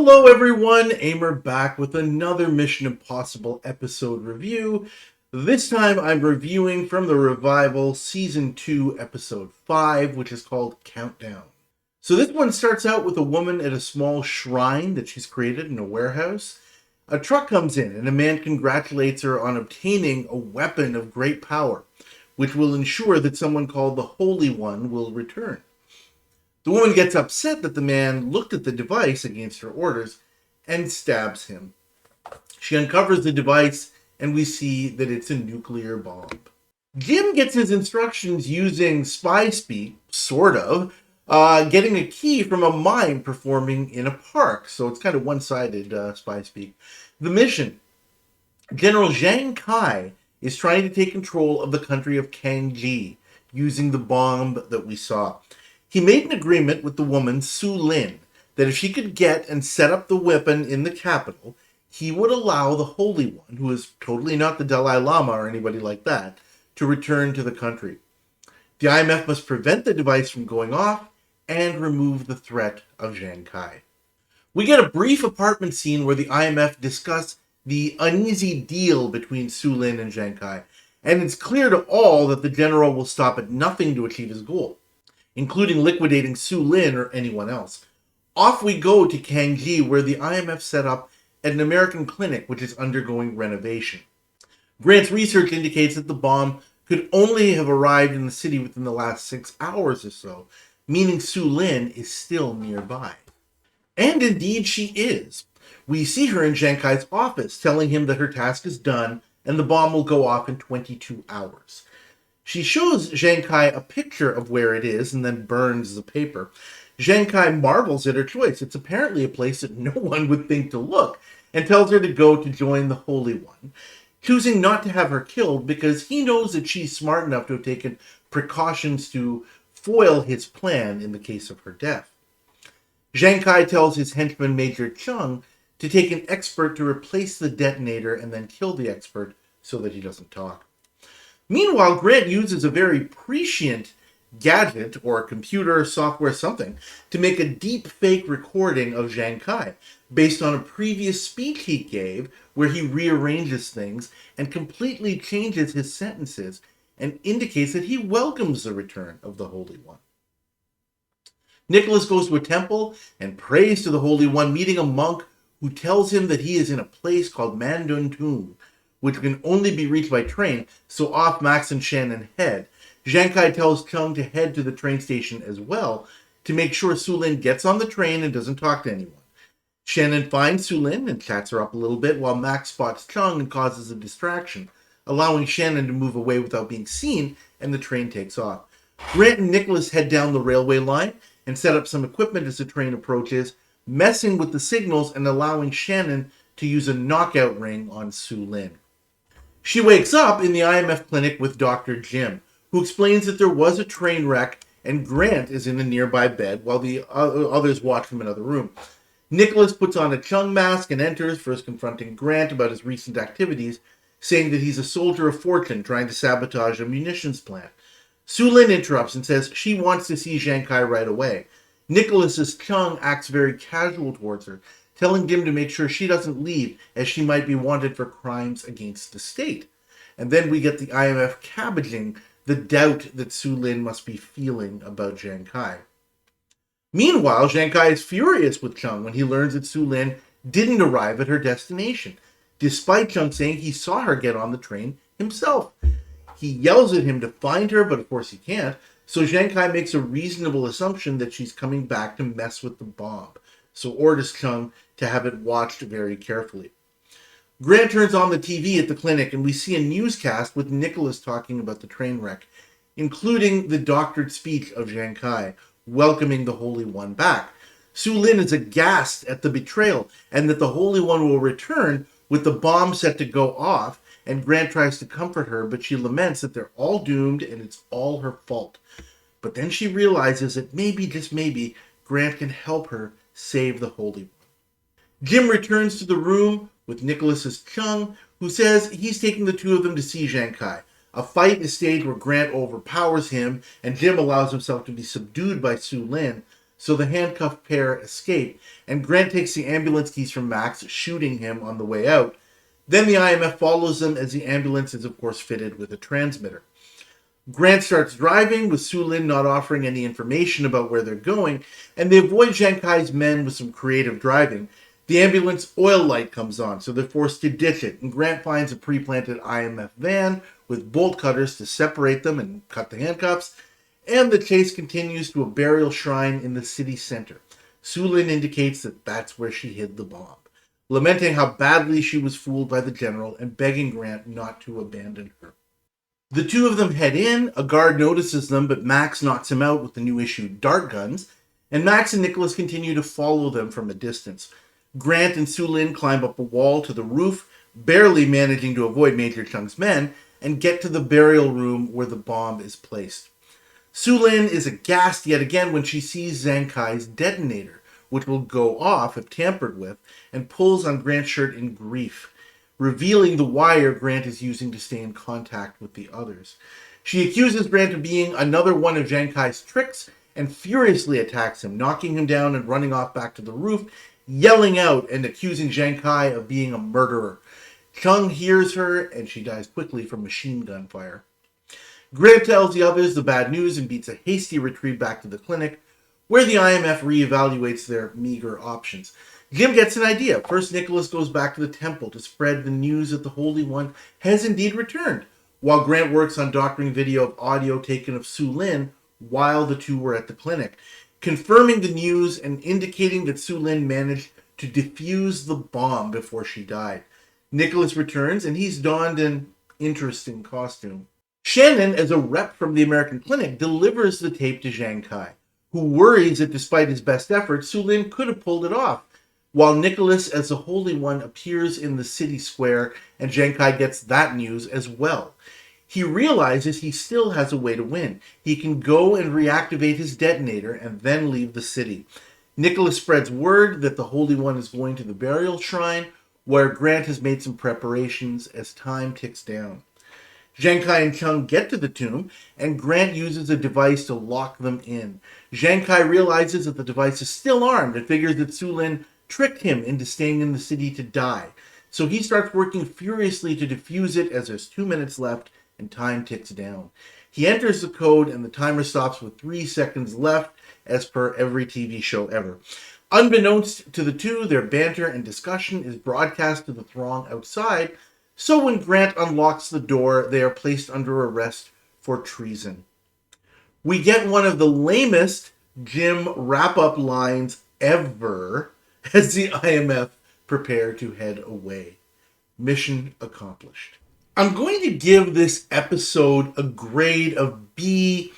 Hello everyone, Aimer back with another Mission Impossible episode review. This time I'm reviewing from the Revival Season 2 Episode 5, which is called Countdown. So this one starts out with a woman at a small shrine that she's created in a warehouse. A truck comes in and a man congratulates her on obtaining a weapon of great power, which will ensure that someone called the Holy One will return. The woman gets upset that the man looked at the device against her orders and stabs him. She uncovers the device and we see that it's a nuclear bomb. Jim gets his instructions using spy speak, sort of, getting a key from a mime performing in a park. So it's kind of one-sided spy speak. The mission. General Zhang Kai is trying to take control of the country of Kangji using the bomb that we saw. He made an agreement with the woman, Su Lin, that if she could get and set up the weapon in the capital, he would allow the Holy One, who is totally not the Dalai Lama or anybody like that, to return to the country. The IMF must prevent the device from going off and remove the threat of Zhang Kai. We get a brief apartment scene where the IMF discuss the uneasy deal between Su Lin and Zhang Kai, and it's clear to all that the general will stop at nothing to achieve his goal, including liquidating Su Lin or anyone else. Off we go to Kangji, where the IMF set up an American clinic which is undergoing renovation. Grant's research indicates that the bomb could only have arrived in the city within the last 6 hours or so, meaning Su Lin is still nearby. And indeed she is. We see her in Zhang Kai's office, telling him that her task is done and the bomb will go off in 22 hours. She shows Zhang Kai a picture of where it is and then burns the paper. Zhang Kai marvels at her choice. It's apparently a place that no one would think to look, and tells her to go to join the Holy One, choosing not to have her killed because he knows that she's smart enough to have taken precautions to foil his plan in the case of her death. Zhang Kai tells his henchman Major Chung to take an expert to replace the detonator and then kill the expert so that he doesn't talk. Meanwhile, Grant uses a very prescient gadget or a computer, software, something, to make a deep fake recording of Zhang Kai based on a previous speech he gave where he rearranges things and completely changes his sentences and indicates that he welcomes the return of the Holy One. Nicholas goes to a temple and prays to the Holy One, meeting a monk who tells him that he is in a place called Mandun Tomb, which can only be reached by train, so off Max and Shannon head. Zhang Kai tells Chung to head to the train station as well to make sure Su Lin gets on the train and doesn't talk to anyone. Shannon finds Su Lin and chats her up a little bit while Max spots Chung and causes a distraction, allowing Shannon to move away without being seen, and the train takes off. Grant and Nicholas head down the railway line and set up some equipment as the train approaches, messing with the signals and allowing Shannon to use a knockout ring on Su Lin. She wakes up in the IMF clinic with Dr. Jim, who explains that there was a train wreck and Grant is in a nearby bed while the others watch from another room. Nicholas puts on a Chung mask and enters, first confronting Grant about his recent activities, saying that he's a soldier of fortune trying to sabotage a munitions plant. Su Lin interrupts and says she wants to see Zhang Kai right away. Nicholas's Chung acts very casual towards her, telling Jim to make sure she doesn't leave as she might be wanted for crimes against the state. And then we get the IMF cabbaging the doubt that Su Lin must be feeling about Zhang Kai. Meanwhile, Zhang Kai is furious with Chung when he learns that Su Lin didn't arrive at her destination, despite Chung saying he saw her get on the train himself. He yells at him to find her, but of course he can't, so Zhang Kai makes a reasonable assumption that she's coming back to mess with the bomb, so orders Chung to have it watched very carefully. Grant turns on the TV at the clinic and we see a newscast with Nicholas talking about the train wreck, including the doctored speech of Zhang Kai, welcoming the Holy One back. Su Lin is aghast at the betrayal and that the Holy One will return with the bomb set to go off, and Grant tries to comfort her, but she laments that they're all doomed and it's all her fault. But then she realizes that maybe, just maybe, Grant can help her save the Holy One. Jim returns to the room with Nicholas's Chung, who says he's taking the two of them to see Zhang Kai. A fight is staged where Grant overpowers him, and Jim allows himself to be subdued by Su Lin, so the handcuffed pair escape, and Grant takes the ambulance keys from Max, shooting him on the way out. Then the IMF follows them as the ambulance is, of course, fitted with a transmitter. Grant starts driving, with Su Lin not offering any information about where they're going, and they avoid Zhang Kai's men with some creative driving. The ambulance oil light comes on, so they're forced to ditch it, and Grant finds a pre-planted IMF van with bolt cutters to separate them and cut the handcuffs, and the chase continues to a burial shrine in the city center. Su Lin indicates that that's where she hid the bomb, lamenting how badly she was fooled by the general and begging Grant not to abandon her. The two of them head in. A guard notices them, but Max knocks him out with the new issued dart guns, and Max and Nicholas continue to follow them from a distance. Grant and Su Lin climb up a wall to the roof, barely managing to avoid Major Chung's men, and get to the burial room where the bomb is placed. Su Lin is aghast yet again when she sees Zhang Kai's detonator, which will go off if tampered with, and pulls on Grant's shirt in grief, revealing the wire Grant is using to stay in contact with the others. She accuses Grant of being another one of Zhang Kai's tricks and furiously attacks him, knocking him down and running off back to the roof, yelling out and accusing Zhang Kai of being a murderer. Chung hears her, and she dies quickly from machine gun fire. Grant tells the others the bad news and beats a hasty retreat back to the clinic, where the IMF reevaluates their meager options. Jim gets an idea. First, Nicholas goes back to the temple to spread the news that the Holy One has indeed returned, while Grant works on doctoring video of audio taken of Su Lin while the two were at the clinic, confirming the news and indicating that Su Lin managed to defuse the bomb before she died. Nicholas returns, and he's donned an interesting costume. Shannon, as a rep from the American clinic, delivers the tape to Zhang Kai, who worries that despite his best efforts, Su Lin could have pulled it off, while Nicholas, as the Holy One, appears in the city square, and Zhang Kai gets that news as well. He realizes he still has a way to win. He can go and reactivate his detonator and then leave the city. Nicholas spreads word that the Holy One is going to the burial shrine, where Grant has made some preparations as time ticks down. Zhang Kai and Chung get to the tomb, and Grant uses a device to lock them in. Zhang Kai realizes that the device is still armed and figures that Su Lin tricked him into staying in the city to die. So he starts working furiously to defuse it as there's 2 minutes left and time ticks down. He enters the code and the timer stops with 3 seconds left, as per every TV show ever. Unbeknownst to the two, their banter and discussion is broadcast to the throng outside, so when Grant unlocks the door, they are placed under arrest for treason. We get one of the lamest Jim wrap-up lines ever as the IMF prepare to head away. Mission accomplished. I'm going to give this episode a grade of B,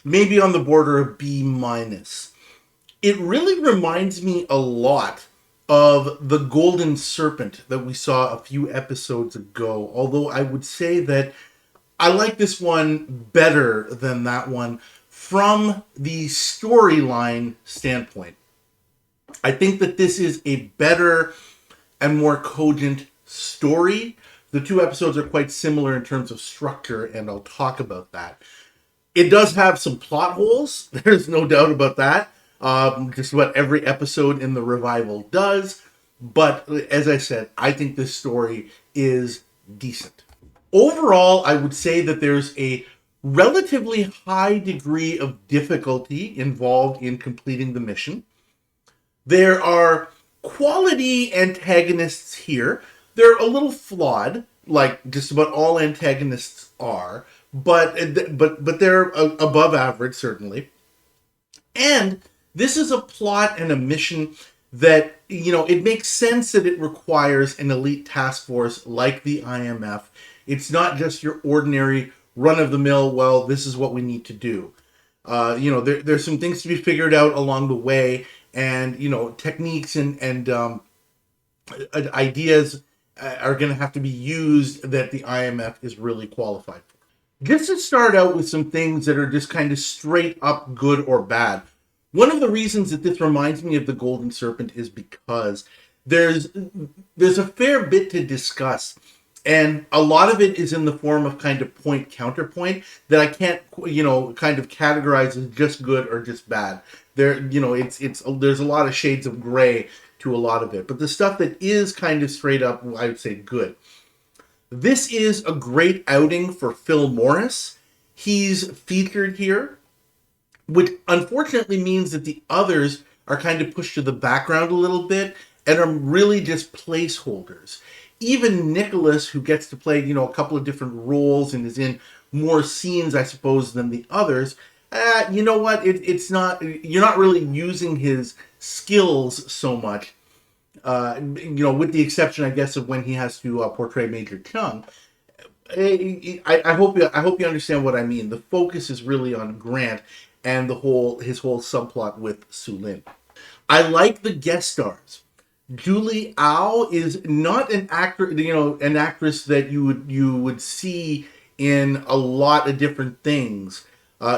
maybe on the border of B-. It really reminds me a lot of the Golden Serpent that we saw a few episodes ago, although I would say that I like this one better than that one from the storyline standpoint. I think that this is a better and more cogent story. The two episodes are quite similar in terms of structure, and I'll talk about that. It does have some plot holes. There's no doubt about that. Just about every episode in the revival does. But as I said, I think this story is decent. Overall, I would say that there's a relatively high degree of difficulty involved in completing the mission. There are quality antagonists here. They're a little flawed, like just about all antagonists are, but they're above average, certainly. And this is a plot and a mission that, it makes sense that it requires an elite task force like the IMF. It's not just your ordinary run-of-the-mill, well, this is what we need to do. There's some things to be figured out along the way, and, techniques and ideas are going to have to be used that the IMF is really qualified for. Just to start out with some things that are just kind of straight up good or bad. One of the reasons that this reminds me of the Golden Serpent is because there's a fair bit to discuss, and a lot of it is in the form of kind of point counterpoint that I can't, kind of categorize as just good or just bad. There, there's a lot of shades of gray to a lot of it, but the stuff that is kind of straight up, I would say, good. This is a great outing for Phil Morris. He's featured here, which unfortunately means that the others are kind of pushed to the background a little bit and are really just placeholders. Even Nicholas, who gets to play, a couple of different roles and is in more scenes, I suppose, than the others, you know what? It's not, you're not really using his skills so much. With the exception, I guess, of when he has to portray Major Chung. I hope you understand what I mean. The focus is really on Grant and his whole subplot with Su Lin. I like the guest stars. Julie Au is not an actor, an actress that you would see in a lot of different things.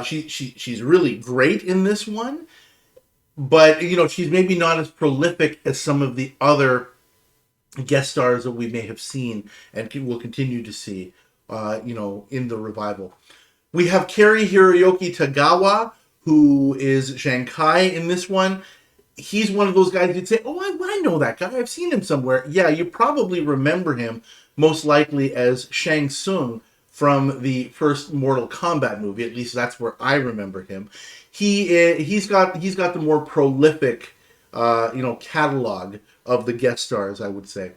She's really great in this one, but she's maybe not as prolific as some of the other guest stars that we may have seen and will continue to see, in the revival. We have Kari Hiroyuki Tagawa, who is Shankai in this one. He's one of those guys you'd say, oh, I know that guy. I've seen him somewhere. Yeah, you probably remember him most likely as Shang Tsung from the first Mortal Kombat movie. At least that's where I remember him. He's got the more prolific, catalog of the guest stars, I would say.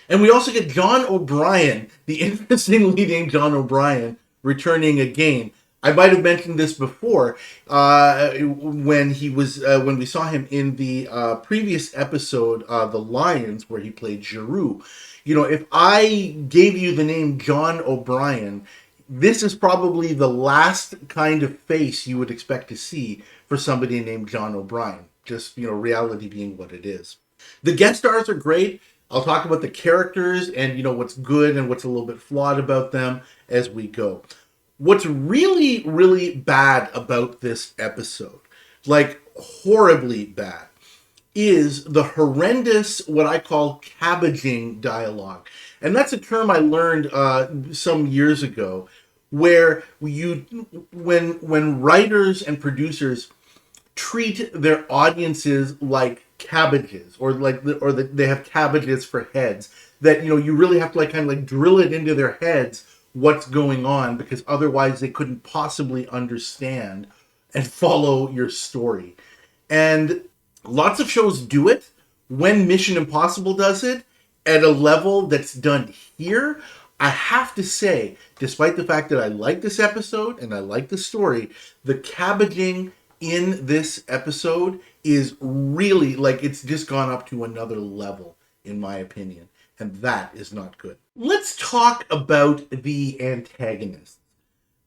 And we also get John O'Brien, the interestingly named John O'Brien, returning again. I might have mentioned this before when we saw him in the previous episode, The Lions, where he played Giroux. If I gave you the name John O'Brien, this is probably the last kind of face you would expect to see for somebody named John O'Brien. Just, reality being what it is. The guest stars are great. I'll talk about the characters and, what's good and what's a little bit flawed about them as we go. What's really, really bad about this episode, like horribly bad, is the horrendous, what I call cabbaging dialogue. And that's a term I learned some years ago, where when writers and producers treat their audiences like cabbages, or that they have cabbages for heads, that you really have to drill it into their heads what's going on, because otherwise they couldn't possibly understand and follow your story. And lots of shows do it. When Mission Impossible does it at a level that's done here, I have to say, despite the fact that I like this episode and I like the story, the cabbaging in this episode is really, it's just gone up to another level, in my opinion. And that is not good. Let's talk about the antagonists.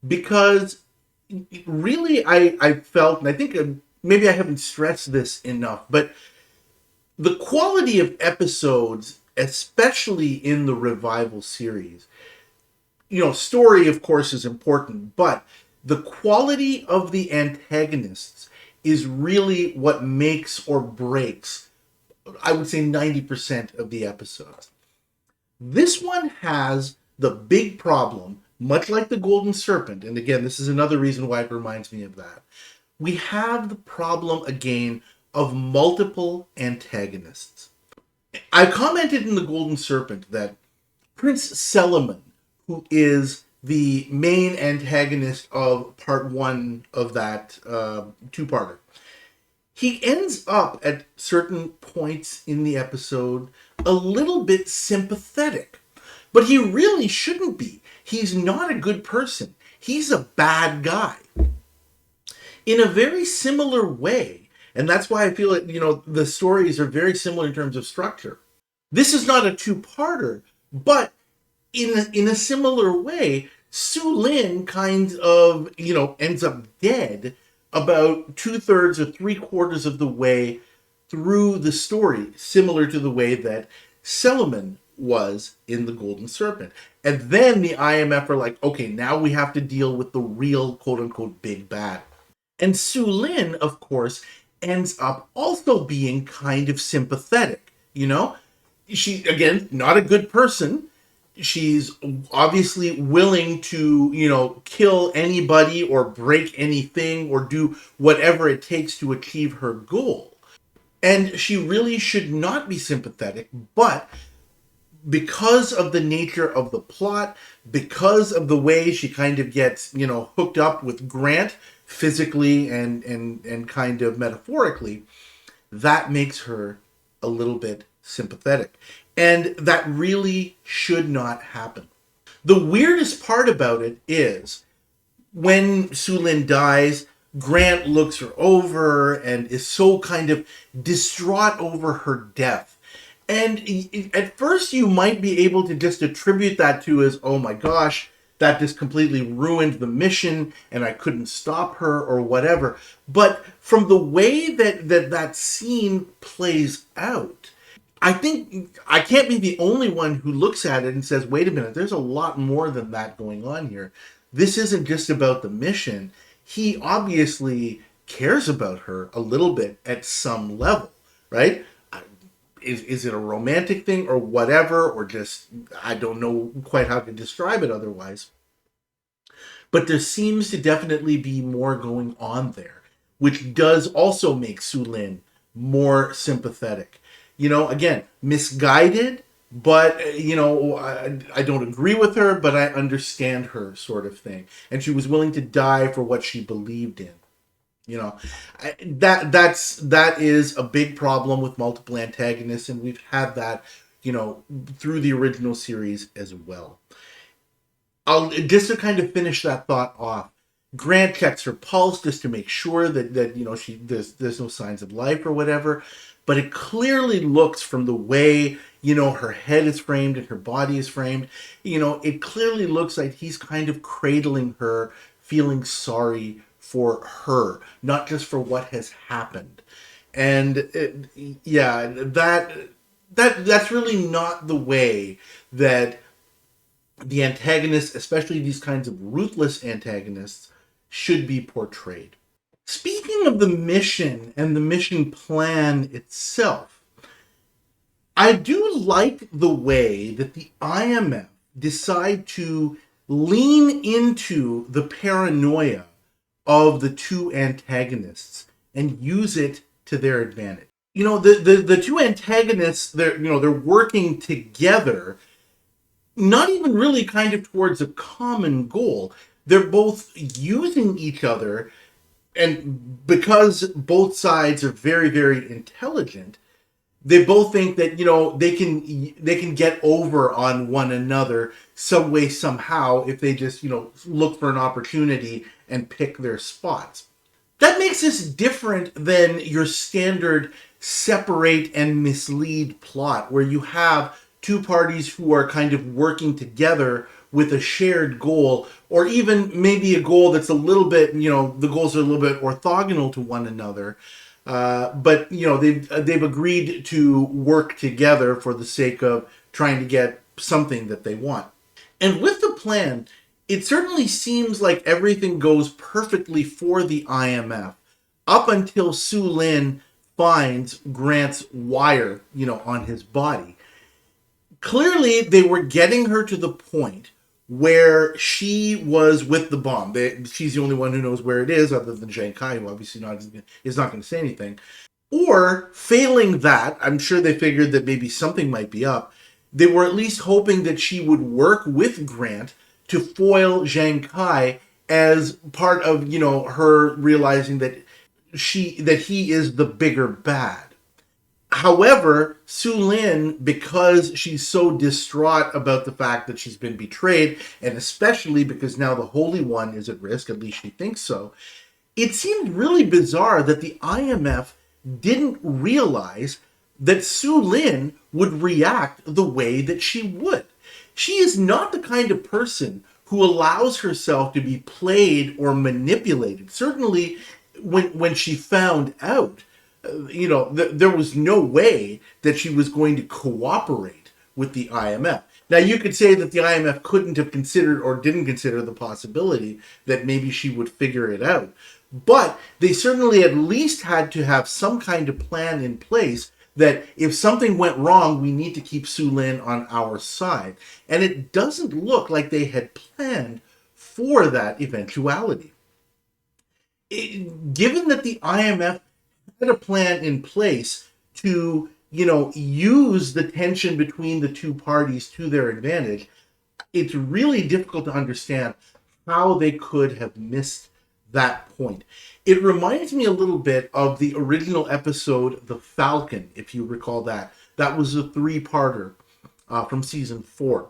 Because really, I felt, and I think maybe I haven't stressed this enough, but the quality of episodes, especially in the revival series, story, of course, is important, but the quality of the antagonists is really what makes or breaks, I would say, 90% of the episodes. This one has the big problem, much like the Golden Serpent, and again, this is another reason why it reminds me of that. We have the problem, again, of multiple antagonists. I commented in the Golden Serpent that Prince Seleman, who is the main antagonist of part one of that two-parter, he ends up at certain points in the episode a little bit sympathetic. But he really shouldn't be. He's not a good person. He's a bad guy. In a very similar way, and that's why I feel like, the stories are very similar in terms of structure. This is not a two-parter, but in a similar way, Su Lin kind of, ends up dead about 2/3 or 3/4 of the way through the story, similar to the way that Seleman was in the Golden Serpent. And then the IMF are like, okay, now we have to deal with the real quote-unquote big bad. And Su Lin, of course, ends up also being kind of sympathetic, She, again, not a good person. She's obviously willing to, kill anybody or break anything or do whatever it takes to achieve her goal. And she really should not be sympathetic, but because of the nature of the plot, because of the way she kind of gets, hooked up with Grant physically and kind of metaphorically, that makes her a little bit sympathetic. And that really should not happen. The weirdest part about it is when Su Lin dies, Grant looks her over and is so kind of distraught over her death. And at first you might be able to just attribute that to as, oh my gosh, that just completely ruined the mission and I couldn't stop her or whatever. But from the way that scene plays out, I think I can't be the only one who looks at it and says, wait a minute, there's a lot more than that going on here. This isn't just about the mission. He obviously cares about her a little bit at some level, right? Is it a romantic thing or whatever, or just, I don't know quite how to describe it otherwise. But there seems to definitely be more going on there, which does also make Su Lin more sympathetic. Again, misguided, but, I don't agree with her, but I understand her sort of thing. And she was willing to die for what she believed in. That is a big problem with multiple antagonists, and we've had that, through the original series as well. Just to kind of finish that thought off, Grant checks her pulse just to make sure that there's no signs of life or whatever, but it clearly looks from the way her head is framed and her body is framed, it clearly looks like he's kind of cradling her, feeling sorry for her, not just for what has happened. And that's really not the way that the antagonists, especially these kinds of ruthless antagonists, should be portrayed. Speaking of the mission and the mission plan itself, I do like the way that the IMF decide to lean into the paranoia of the two antagonists and use it to their advantage. The two antagonists, they're working together, not even really kind of towards a common goal. They're both using each other, and because both sides are very, very intelligent, they both think that they can get over on one another some way, somehow, if they just look for an opportunity and pick their spots. That makes this different than your standard separate and mislead plot, where you have two parties who are kind of working together with a shared goal, or even maybe a goal that's a little bit, the goals are a little bit orthogonal to one another. But they've agreed to work together for the sake of trying to get something that they want. And with the plan, it certainly seems like everything goes perfectly for the IMF up until Su Lin finds Grant's wire, on his body. Clearly, they were getting her to the point where she was with the bomb. She's the only one who knows where it is, other than Zhang Kai, who obviously is not going to say anything. Or, failing that, I'm sure they figured that maybe something might be up. They were at least hoping that she would work with Grant to foil Zhang Kai as part of, her realizing that he is the bigger bad. However, Su Lin, because she's so distraught about the fact that she's been betrayed, and especially because now the Holy One is at risk, at least she thinks so, it seemed really bizarre that the IMF didn't realize that Su Lin would react the way that she would. She is not the kind of person who allows herself to be played or manipulated. Certainly, when she found out, there was no way that she was going to cooperate with the IMF. Now, you could say that the IMF couldn't have considered or didn't consider the possibility that maybe she would figure it out. But they certainly at least had to have some kind of plan in place that if something went wrong, we need to keep Su Lin on our side. And it doesn't look like they had planned for that eventuality. Given that the IMF had a plan in place to, use the tension between the two parties to their advantage, it's really difficult to understand how they could have missed that point. It reminds me a little bit of the original episode, The Falcon, if you recall that. That was a 3-parter from season 4.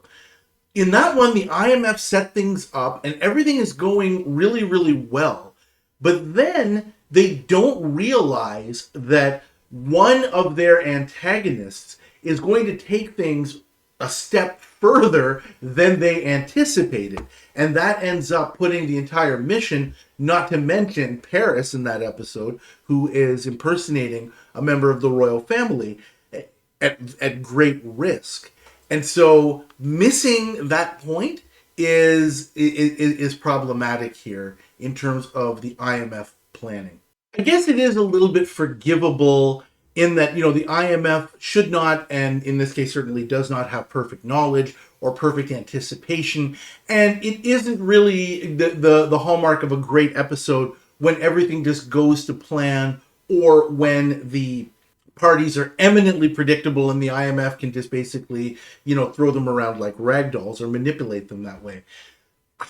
In that one, the IMF set things up and everything is going really, really well. But then they don't realize that one of their antagonists is going to take things a step further than they anticipated. And that ends up putting the entire mission, not to mention Paris in that episode, who is impersonating a member of the royal family, at great risk. And so missing that point is problematic here in terms of the IMF planning. I guess it is a little bit forgivable in that, the IMF should not, and in this case certainly does not, have perfect knowledge or perfect anticipation. And it isn't really the hallmark of a great episode when everything just goes to plan, or when the parties are eminently predictable and the IMF can just basically, throw them around like rag dolls or manipulate them that way.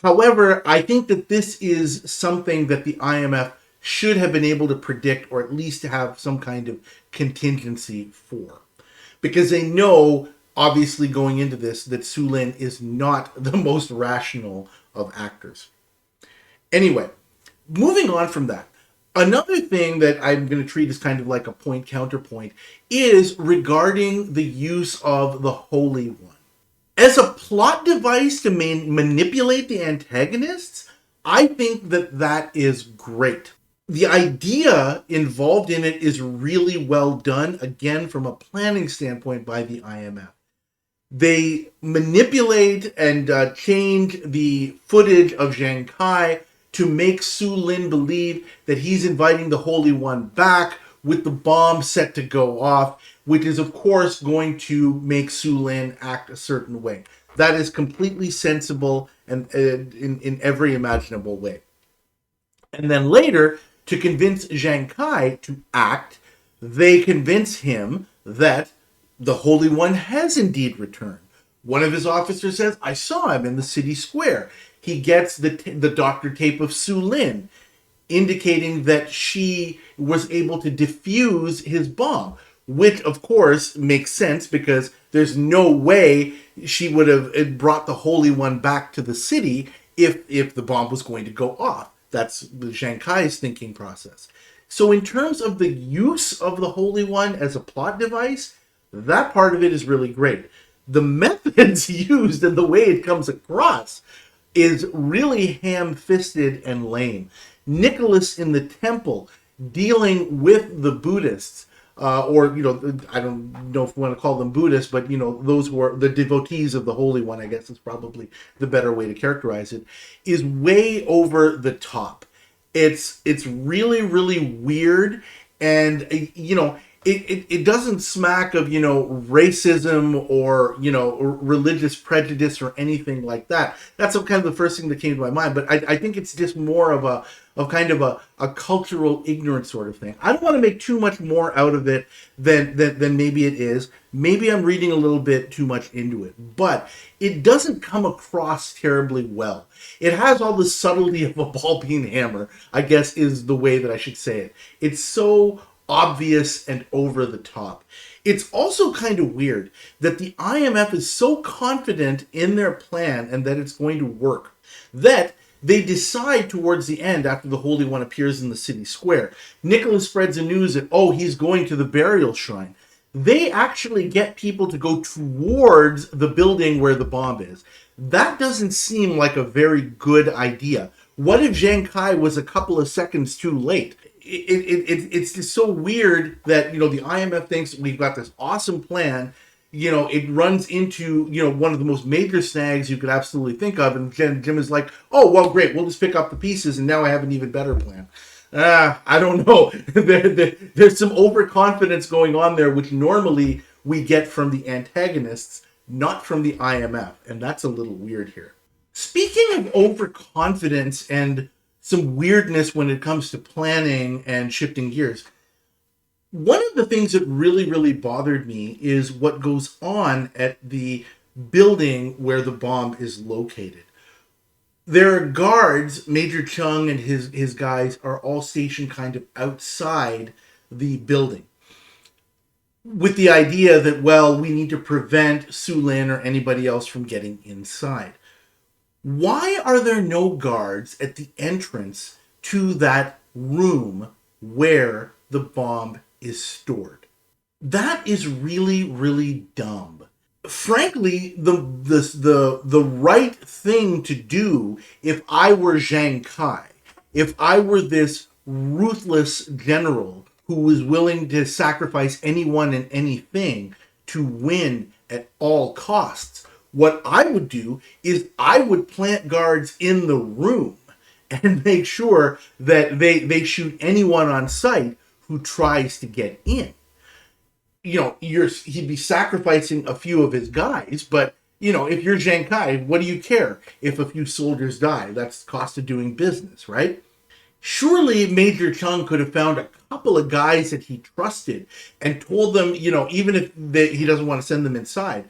However, I think that this is something that the IMF should have been able to predict, or at least to have some kind of contingency for. Because they know, obviously going into this, that Su Lin is not the most rational of actors. Anyway, moving on from that, another thing that I'm going to treat as kind of like a point-counterpoint is regarding the use of the Holy One. As a plot device to manipulate the antagonists, I think that is great. The idea involved in it is really well done, again, from a planning standpoint by the IMF. They manipulate and change the footage of Zhang Kai to make Su Lin believe that he's inviting the Holy One back with the bomb set to go off, which is, of course, going to make Su Lin act a certain way. That is completely sensible and in every imaginable way. And then later, to convince Zhang Kai to act, they convince him that the Holy One has indeed returned. One of his officers says, I saw him in the city square. He gets the doctor tape of Su Lin, indicating that she was able to defuse his bomb, which, of course, makes sense because there's no way she would have brought the Holy One back to the city if the bomb was going to go off. That's the Zhang Kai's thinking process. So in terms of the use of the Holy One as a plot device, that part of it is really great. The methods used and the way it comes across is really ham-fisted and lame. Nicholas in the temple dealing with the Buddhists, or, I don't know if we want to call them Buddhists, but, those who are the devotees of the Holy One, I guess is probably the better way to characterize it, is way over the top. It's really, really weird, and, it doesn't smack of, racism or, religious prejudice or anything like that. That's kind of the first thing that came to my mind. But I think it's just more of a cultural ignorance sort of thing. I don't want to make too much more out of it than maybe it is. Maybe I'm reading a little bit too much into it. But it doesn't come across terribly well. It has all the subtlety of a ball-peen hammer, I guess is the way that I should say it. It's so obvious and over the top. It's also kind of weird that the IMF is so confident in their plan and that it's going to work that they decide towards the end, after the Holy One appears in the city square, Nicholas spreads the news that, he's going to the burial shrine. They actually get people to go towards the building where the bomb is. That doesn't seem like a very good idea. What if Zhang Kai was a couple of seconds too late? It's just so weird that, the IMF thinks we've got this awesome plan. It runs into, one of the most major snags you could absolutely think of. And Jim is like, oh, well, great. We'll just pick up the pieces. And now I have an even better plan. I don't know. There's some overconfidence going on there, which normally we get from the antagonists, not from the IMF, and that's a little weird here. Speaking of overconfidence and some weirdness when it comes to planning and shifting gears, one of the things that really, really bothered me is what goes on at the building where the bomb is located. There are guards. Major Chung and his guys are all stationed kind of outside the building with the idea that, well, we need to prevent Su Lin or anybody else from getting inside. Why are there no guards at the entrance to that room where the bomb is stored? That is really, really dumb. Frankly, the right thing to do if I were Zhang Kai, if I were this ruthless general who was willing to sacrifice anyone and anything to win at all costs, what I would do is I would plant guards in the room and make sure that they shoot anyone on sight who tries to get in. He'd be sacrificing a few of his guys, but if you're Zhang Kai, what do you care if a few soldiers die? That's the cost of doing business, right? Surely Major Chung could have found a couple of guys that he trusted and told them, even if he doesn't want to send them inside,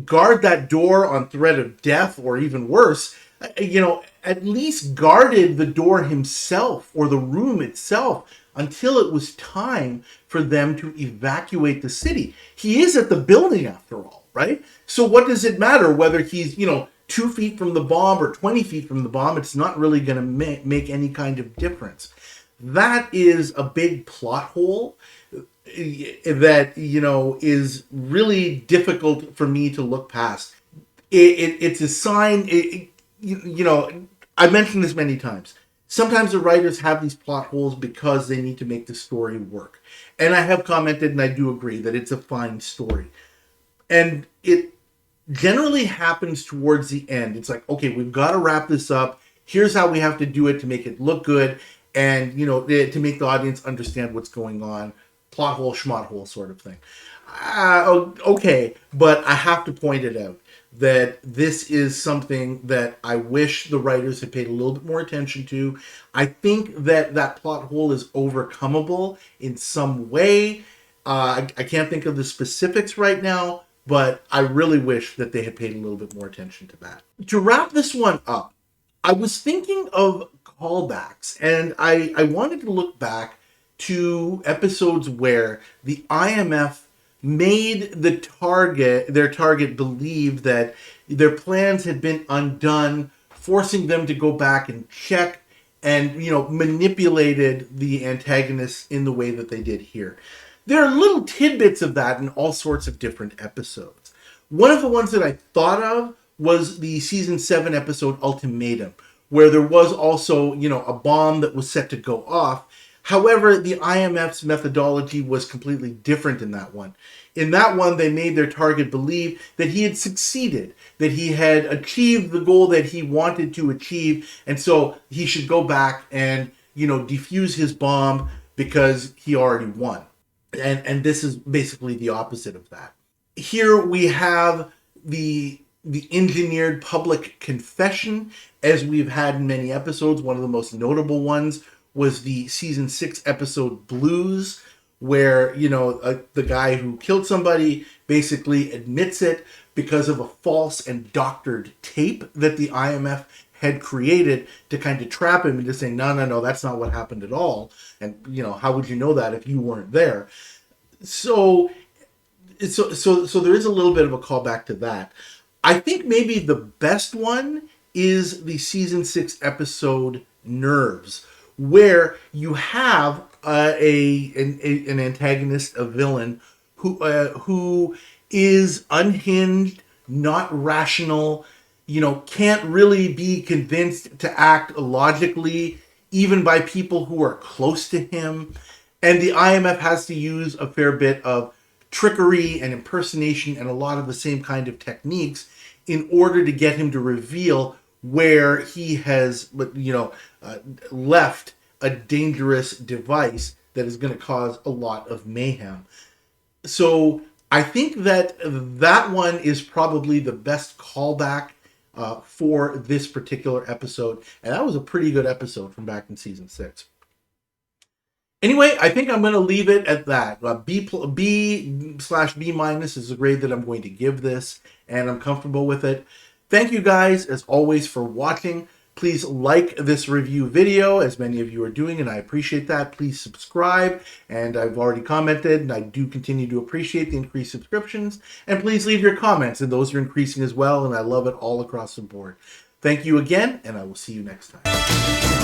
guard that door on threat of death, or even worse, at least guarded the door himself or the room itself until it was time for them to evacuate the city. He is at the building after all, right? So what does it matter whether he's, 2 feet from the bomb or 20 feet from the bomb? It's not really going to make any kind of difference. That is a big plot hole that, is really difficult for me to look past. It's a sign, I mentioned this many times. Sometimes the writers have these plot holes because they need to make the story work. And I have commented, and I do agree, that it's a fine story. And it generally happens towards the end. It's like, okay, we've got to wrap this up. Here's how we have to do it to make it look good and, to make the audience understand what's going on. Plot hole, schmot hole sort of thing. Okay, but I have to point it out that this is something that I wish the writers had paid a little bit more attention to. I think that plot hole is overcomable in some way. I can't think of the specifics right now, but I really wish that they had paid a little bit more attention to that. To wrap this one up, I was thinking of callbacks, and I wanted to look back to episodes where the IMF made their target believe that their plans had been undone, forcing them to go back and check and, manipulated the antagonists in the way that they did here. There are little tidbits of that in all sorts of different episodes. One of the ones that I thought of was the season 7 episode Ultimatum, where there was also, a bomb that was set to go off. However, the IMF's methodology was completely different in that one. In that one, they made their target believe that he had succeeded, that he had achieved the goal that he wanted to achieve, and so he should go back and, defuse his bomb because he already won. And this is basically the opposite of that. Here we have the engineered public confession, as we've had in many episodes. One of the most notable ones was the season 6 episode Blues, where, the guy who killed somebody basically admits it because of a false and doctored tape that the IMF had created to kind of trap him into saying, no, that's not what happened at all. And, how would you know that if you weren't there? So there is a little bit of a callback to that. I think maybe the best one is the season 6 episode Nerves, where you have an antagonist, a villain, who is unhinged, not rational, can't really be convinced to act logically, even by people who are close to him. And the IMF has to use a fair bit of trickery and impersonation and a lot of the same kind of techniques in order to get him to reveal where he has, left a dangerous device that is going to cause a lot of mayhem. So I think that that one is probably the best callback for this particular episode. And that was a pretty good episode from back in season 6. Anyway, I think I'm going to leave it at that. B/B minus is the grade that I'm going to give this, and I'm comfortable with it. Thank you guys, as always, for watching. Please like this review video, as many of you are doing, and I appreciate that. Please subscribe, and I've already commented, and I do continue to appreciate the increased subscriptions. And please leave your comments, and those are increasing as well, and I love it all across the board. Thank you again, and I will see you next time.